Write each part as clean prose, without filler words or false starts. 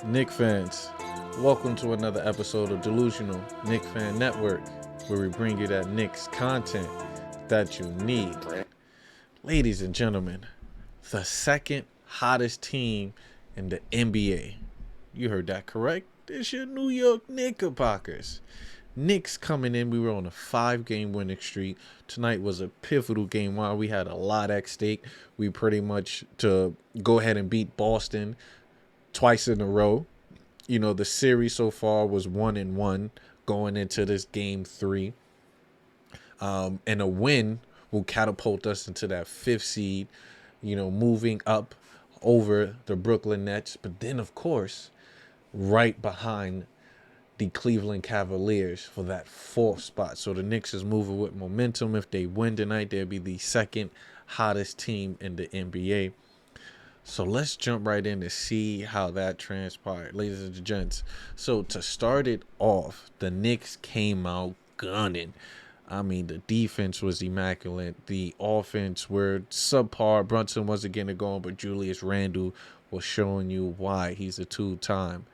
Knick fans, welcome to another episode of Delusional Knick Fan Network, where we bring you that Knicks content that you need. Ladies and gentlemen, the second hottest team in the NBA. You heard that correct. It's your New York Knickerbockers. Knicks coming in. We were on a 5-game winning streak. Tonight was a pivotal game. While we had a lot at stake, we pretty much to go ahead and beat Boston twice in a row. You know, the series so far was 1-1 going into this game 3. And a win will catapult us into that 5th seed, moving up over the Brooklyn Nets. But then, of course, right behind the Cleveland Cavaliers for that 4th spot. So the Knicks is moving with momentum. If they win tonight, they'll be the second hottest team in the NBA. So let's jump right in to see how that transpired, ladies and gents. So to start it off, the Knicks came out gunning. I mean, the defense was immaculate. The offense were subpar. Brunson wasn't getting it going, but Julius Randle was showing you why he's a 2-time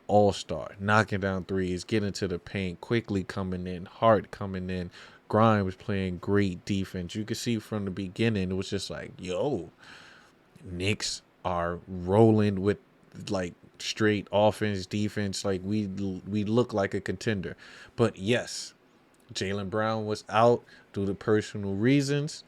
all-star. Knocking down threes, getting to the paint, quickly coming in, Hart coming in. Grimes was playing great defense. You could see from the beginning, it was just like, yo, Knicks are rolling with like straight offense, defense. Like we look like a contender. But yes, Jaylen Brown was out due to personal reasons.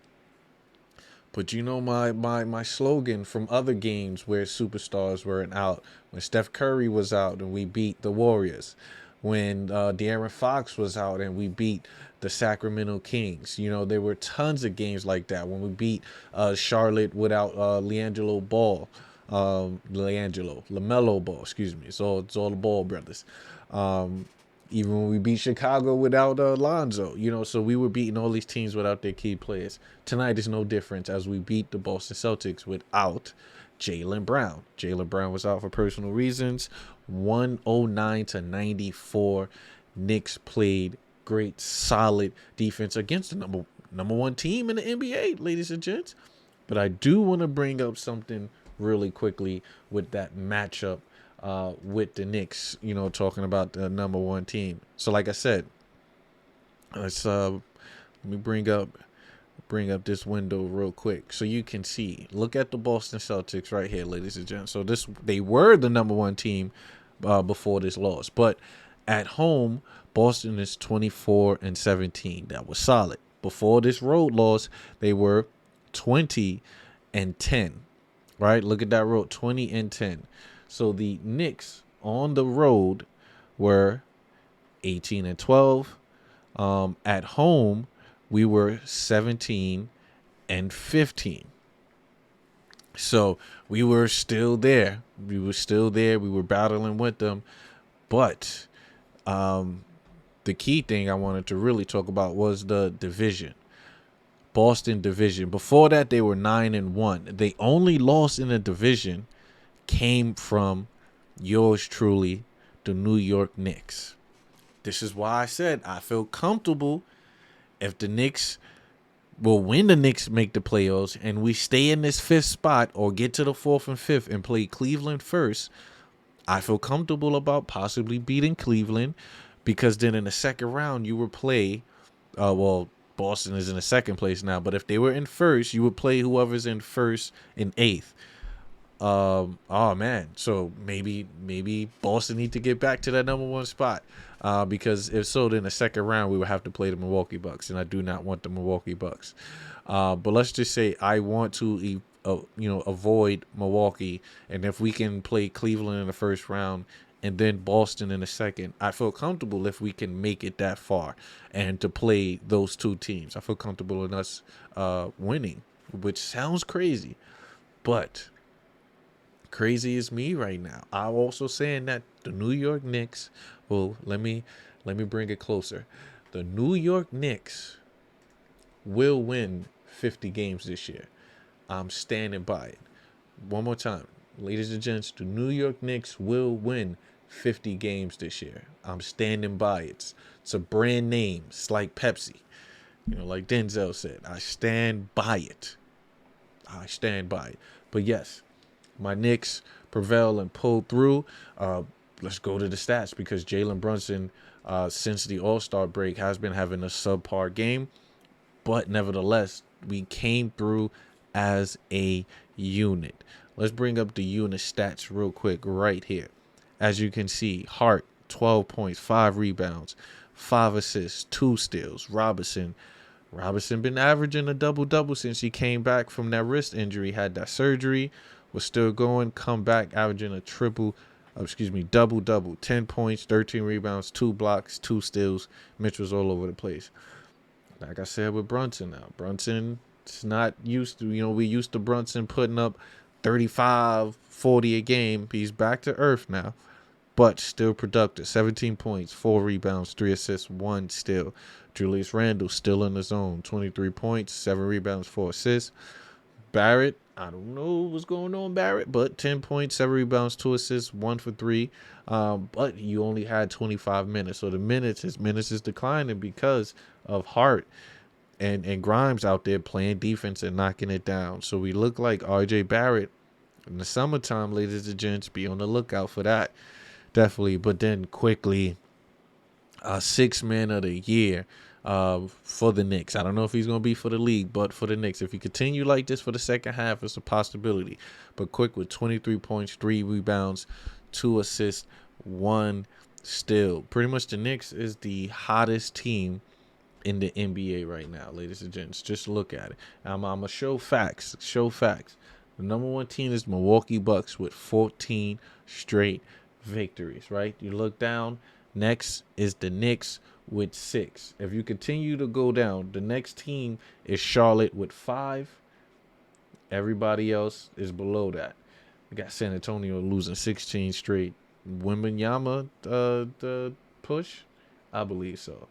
But you know my slogan from other games where superstars weren't out, when Steph Curry was out and we beat the Warriors, when De'Aaron Fox was out and we beat the Sacramento Kings. You know, there were tons of games like that when we beat Charlotte without LaMelo Ball, excuse me. It's all the Ball brothers. Even when we beat Chicago without Lonzo, so we were beating all these teams without their key players. Tonight is no different as we beat the Boston Celtics without Jaylen Brown. Jaylen Brown was out for personal reasons. 109-94. Knicks played great, solid defense against the number one team in the NBA, ladies and gents. But I do want to bring up something really quickly with that matchup with the Knicks, talking about the number one team. So like I said, let's let me bring up this window real quick so you can see. Look at the Boston Celtics right here, ladies and gents. So they were the number one team before this loss, but at home Boston is 24-17. That was solid. Before this road loss, they were 20-10. Right? Look at that road, 20-10. So the Knicks on the road were 18-12. At home, we were 17-15. So we were still there. We were battling with them. But the key thing I wanted to really talk about was the division. Boston division. Before that, they were 9-1. They only lost in the division came from yours truly, the New York Knicks. This is why I said I feel comfortable if the Knicks when the Knicks make the playoffs and we stay in this 5th spot or get to the 4th and 5th and play Cleveland first. I feel comfortable about possibly beating Cleveland, because then in the second round you would play Boston is in the second place now, but if they were in first, you would play whoever's in first and 8th. Oh man, so maybe Boston need to get back to that number one spot, because if so, then the second round we would have to play the Milwaukee Bucks, and I do not want the Milwaukee Bucks. But let's just say I want to avoid Milwaukee, and if we can play Cleveland in the first round and then Boston in the second, I feel comfortable if we can make it that far and to play those two teams. I feel comfortable in us winning, which sounds crazy, but crazy is me right now. I'm also saying that the New York Knicks, well, let me bring it closer. The New York Knicks will win 50 games this year. I'm standing by it. One more time, ladies and gents, the New York Knicks will win 50 games this year. I'm standing by it. It's a brand name. It's like Pepsi. Like Denzel said, I stand by it. But yes, my Knicks prevail and pull through. Let's go to the stats because Jalen Brunson, since the All-Star break, has been having a subpar game. But nevertheless, we came through as a unit. Let's bring up the unit stats real quick right here. As you can see, Hart, 12 points, 5 rebounds, 5 assists, 2 steals. Robinson been averaging a double-double since he came back from that wrist injury, had that surgery, was still going, come back averaging a double-double, 10 points, 13 rebounds, 2 blocks, 2 steals. Mitch was all over the place. Like I said with Brunson now, Brunson's not used to, we used to Brunson putting up 35, 40 a game. He's back to earth now, but still productive. 17 points, 4 rebounds, 3 assists, 1 steal. Julius Randle still in the zone, 23 points, 7 rebounds, 4 assists. Barrett, I don't know what's going on, Barrett, but 10 points, 7 rebounds, 2 assists, 1 for 3. But you only had 25 minutes, so his minutes is declining because of Hart and Grimes out there playing defense and knocking it down. So we look like RJ Barrett in the summertime, ladies and gents. Be on the lookout for that, definitely. But then quickly, 6th man of the year for the Knicks. I don't know if he's going to be for the league, but for the Knicks. If he continue like this for the second half, it's a possibility. But Quick with 23 points, 3 rebounds, 2 assists, 1 steal. Pretty much the Knicks is the hottest team in the NBA right now, ladies and gents. Just look at it. I'm going to show facts. The number 1 team is Milwaukee Bucks with 14 straight victories, right? You look down. Next is the Knicks with 6. If you continue to go down, the next team is Charlotte with 5. Everybody else is below that. We got San Antonio losing 16 straight. Wembanyama the push? I believe so.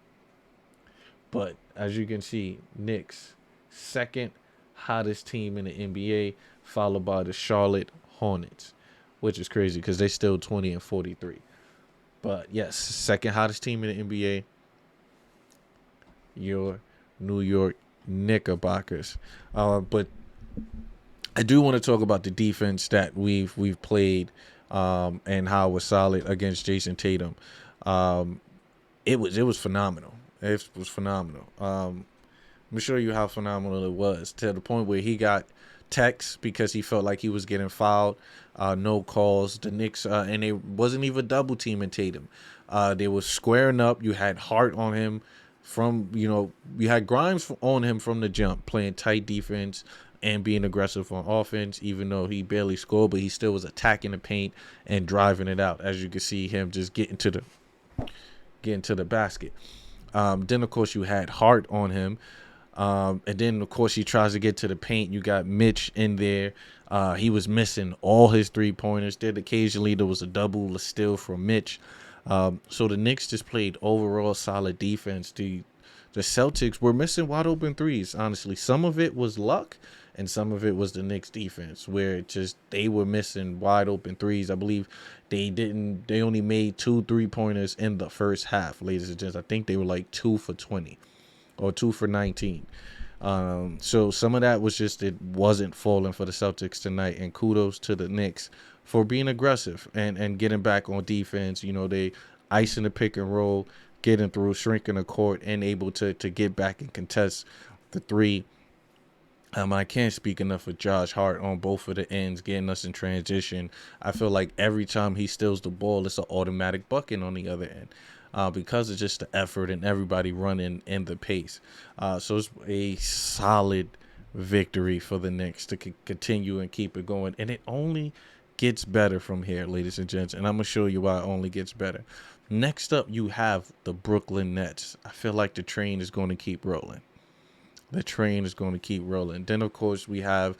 But as you can see, Knicks, 2nd hottest team in the NBA, followed by the Charlotte Hornets, which is crazy because they still 20 and 43. But yes, 2nd hottest team in the NBA, your New York Knickerbockers. But I do want to talk about the defense that we've played and how it was solid against Jayson Tatum. It was phenomenal. It was phenomenal. Let me show you how phenomenal it was, to the point where he got texts because he felt like he was getting fouled. No calls. The Knicks, and it wasn't even double teaming Tatum. They were squaring up. You had Hart on him you had Grimes on him from the jump, playing tight defense and being aggressive on offense, even though he barely scored, but he still was attacking the paint and driving it out. As you can see him just getting to the basket. Then, of course, you had Hart on him. And then, of course, he tries to get to the paint. You got Mitch in there. He was missing all his 3-pointers. Occasionally, there was a double, a steal from Mitch. So the Knicks just played overall solid defense. The Celtics were missing wide open threes, honestly. Some of it was luck, and some of it was the Knicks defense, where they were missing wide open threes. I believe they only made 2 3-pointers in the first half, ladies and gents. I think they were like 2 for 20 or 2 for 19. So some of that was just, it wasn't falling for the Celtics tonight, and kudos to the Knicks for being aggressive and getting back on defense. They icing the pick and roll, getting through, shrinking the court, and able to get back and contest the 3. I can't speak enough of Josh Hart on both of the ends, getting us in transition. I feel like every time he steals the ball, it's an automatic bucket on the other end. Because of just the effort and everybody running in the pace. So it's a solid victory for the Knicks to continue and keep it going. And it only gets better from here, ladies and gents. And I'm going to show you why it only gets better. Next up, you have the Brooklyn Nets. I feel like the train is going to keep rolling. Then, of course, we have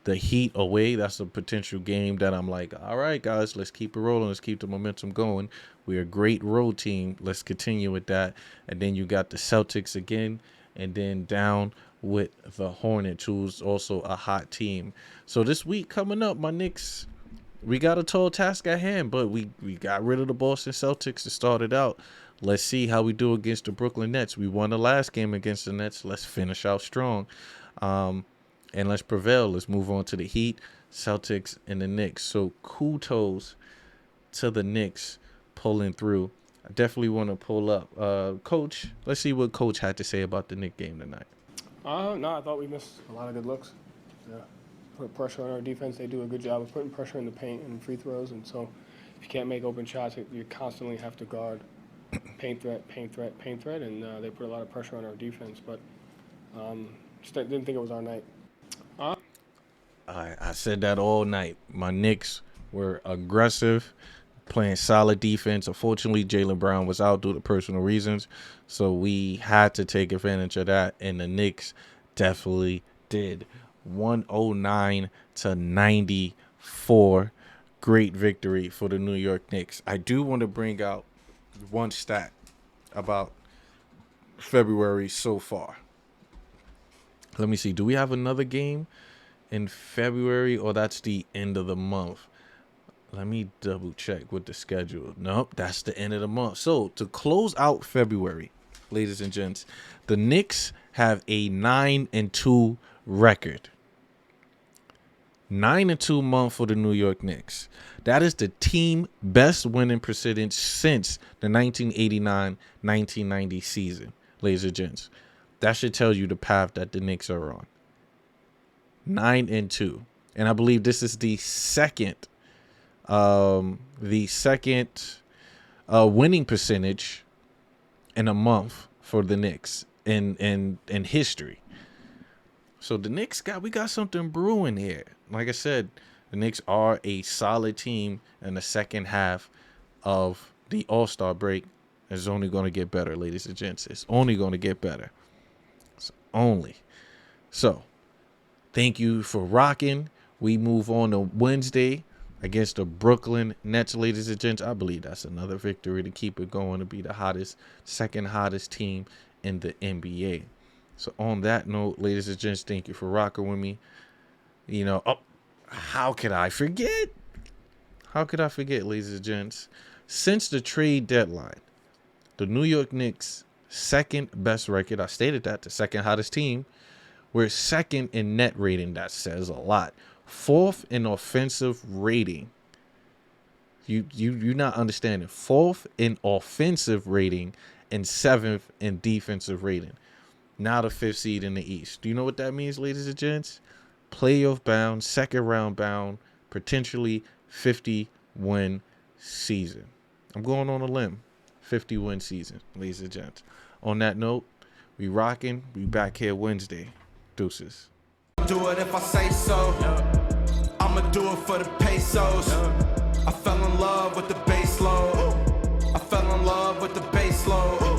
the Heat away. That's a potential game that I'm like, all right, guys, let's keep it rolling. Let's keep the momentum going. We're a great road team. Let's continue with that. And then you got the Celtics again, and then down with the Hornets, who's also a hot team. So this week coming up, my Knicks, we got a tall task at hand, but we got rid of the Boston Celtics to start it out. Let's see how we do against the Brooklyn Nets. We won the last game against the Nets. Let's finish out strong. And let's prevail. Let's move on to the Heat. Celtics and the Knicks. So kudos to the Knicks pulling through. I definitely want to pull up Coach. Let's see what Coach had to say about the Knicks game tonight. No, I thought we missed a lot of good looks. Yeah. Put pressure on our defense. They do a good job of putting pressure in the paint and free throws. And so if you can't make open shots, you constantly have to guard paint threat. And they put a lot of pressure on our defense. But just didn't think it was our night. I said that all night. My Knicks were aggressive, playing solid defense. Unfortunately, Jaylen Brown was out due to personal reasons, so we had to take advantage of that, and the Knicks definitely did. 109-94. Great victory for the New York Knicks. I do want to bring out one stat about February so far. Let me see. Do we have another game in February, or that's the end of the month? Let me double check with the schedule. Nope, that's the end of the month. So to close out February, ladies and gents, the Knicks have a 9-2 record. 9-2 month for the New York Knicks. That is the team best winning percentage since the 1989-1990 season, ladies and gents. That should tell you the path that the Knicks are on. 9-2, and I believe this is the second winning percentage in a month for the Knicks in history. So the Knicks we got something brewing here. Like I said, the Knicks are a solid team, and the second half of the All-Star break is only going to get better, ladies and gents. It's only going to get better. It's only. So, thank you for rocking. We move on to Wednesday against the Brooklyn Nets, ladies and gents. I believe that's another victory to keep it going, to be the second hottest team in the NBA. So on that note, ladies and gents, thank you for rocking with me. How could I forget? Ladies and gents? Since the trade deadline, the New York Knicks' second best record, I stated that, the second hottest team, we're second in net rating. That says a lot. Fourth in offensive rating. You're not understanding. Fourth in offensive rating and seventh in defensive rating. Now the fifth seed in the East. Do you know what that means, ladies and gents? Playoff bound, second round bound, potentially 50-win season. I'm going on a limb. 50-win season, ladies and gents. On that note, we rocking. We back here Wednesday. Deuces. Do it if I say so. I'ma do it for the pesos. I fell in love with the bass load. I fell in love with the bass load.